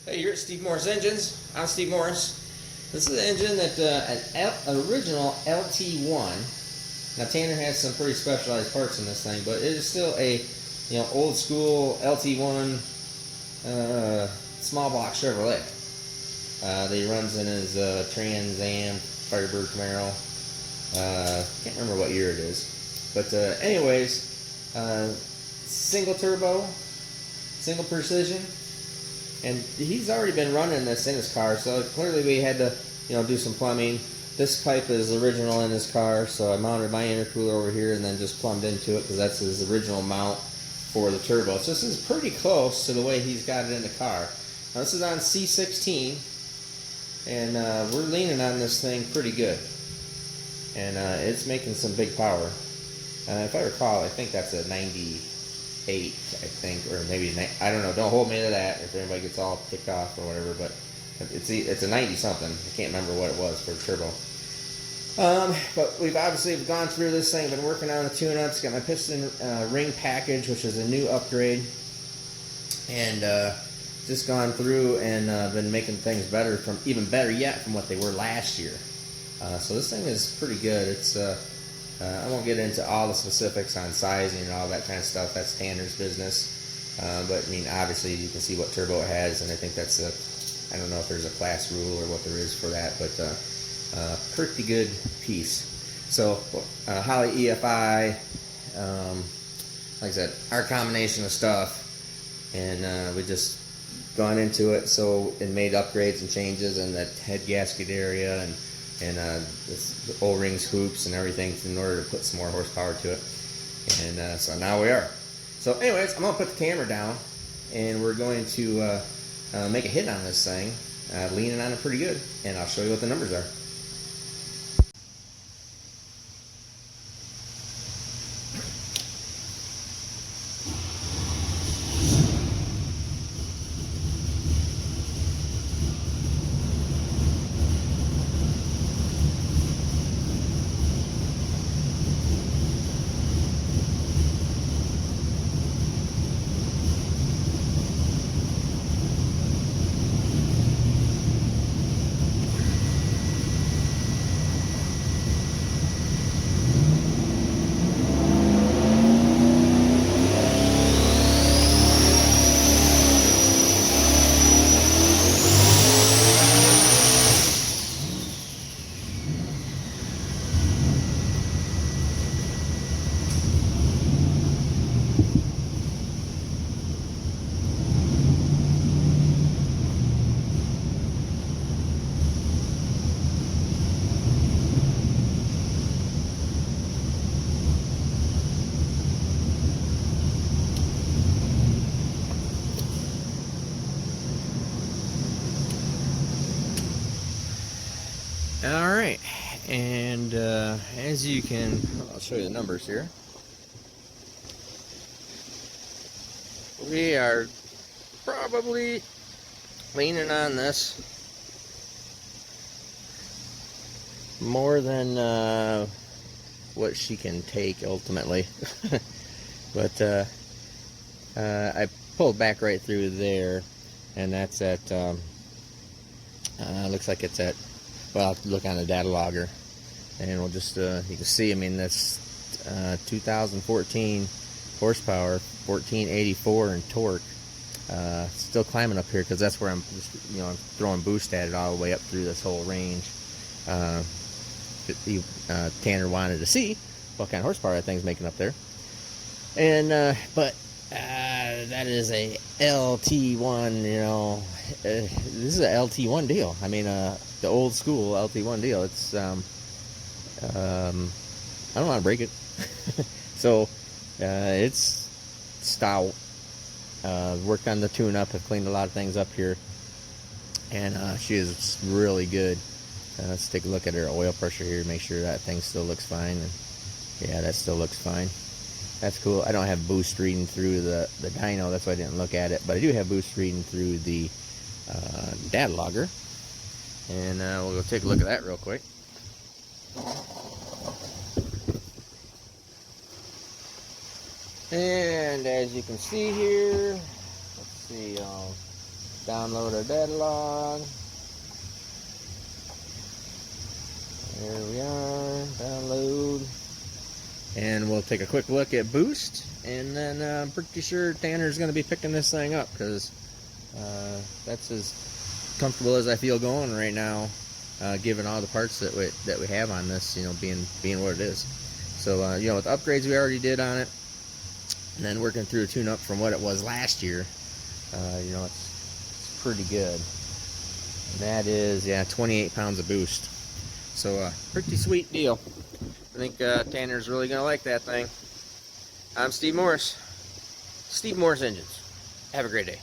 Hey, you're at Steve Morris Engines. I'm Steve Morris. This is an engine that an original LT1. Now Tanner has some pretty specialized parts in this thing, but it is still a old school LT1 small block Chevrolet. That he runs in his Trans Am Firebird Camaro. Can't remember what year it is, but anyways, single turbo, single precision. And he's already been running this in his car, so clearly we had to, do some plumbing. This pipe is original in his car, so I mounted my intercooler over here and then just plumbed into it because that's his original mount for the turbo. So this is pretty close to the way he's got it in the car. Now this is on C16, and we're leaning on this thing pretty good. And it's making some big power. If I recall, I think that's a 98, I think, or maybe, I don't know, don't hold me to that if anybody gets all ticked off or whatever, but it's a 90 something. I can't remember what it was for the turbo. But we've obviously gone through this thing, been working on the tune-ups, got my piston ring package, which is a new upgrade, and just gone through and been making things better, even better yet from what they were last year. So this thing is pretty good. It's I won't get into all the specifics on sizing and all that kind of stuff. That's Tanner's business. But I mean, obviously you can see what turbo it has, and I think that's I don't know if there's a class rule or what there is for that, but pretty good piece. So Holley EFI, like I said, our combination of stuff, and we just gone into it and made upgrades and changes in that head gasket area and the O-rings, hoops, and everything in order to put some more horsepower to it. And so now we are. So anyways, I'm going to put the camera down, and we're going to make a hit on this thing, leaning on it pretty good, and I'll show you what the numbers are. Alright, and as you can, I'll show you the numbers here. We are probably leaning on this more than what she can take ultimately. But I pulled back right through there, and that's at, looks like it's at, well, I'll look on the data logger, and we'll just, you can see, I mean, that's 2014 horsepower, 1484 in torque. Still climbing up here because that's where I'm just, I'm throwing boost at it all the way up through this whole range. Tanner wanted to see what kind of horsepower that thing's making up there. And, but that is a LT1, this is a LT1 deal. I mean, the old school LT1 deal. It's, I don't want to break it. So, it's stout. Worked on the tune-up, have cleaned a lot of things up here. And she is really good. Let's take a look at her oil pressure here, make sure that thing still looks fine. And yeah, that still looks fine. That's cool. I don't have boost reading through the dyno, that's why I didn't look at it, but I do have boost reading through the data logger, and we'll go take a look at that real quick. And as you can see here, let's see, Download our data log. There we are. Download. And we'll take a quick look at boost, and then I'm pretty sure Tanner's going to be picking this thing up, because that's as comfortable as I feel going right now, given all the parts that we have on this, you know, being what it is. So you know, with the upgrades we already did on it, and then working through a tune-up from what it was last year, you know, it's pretty good. And that is, yeah, 28 pounds of boost. So pretty sweet deal. I think Tanner's really gonna like that thing. I'm Steve Morris. Steve Morris Engines. Have a great day.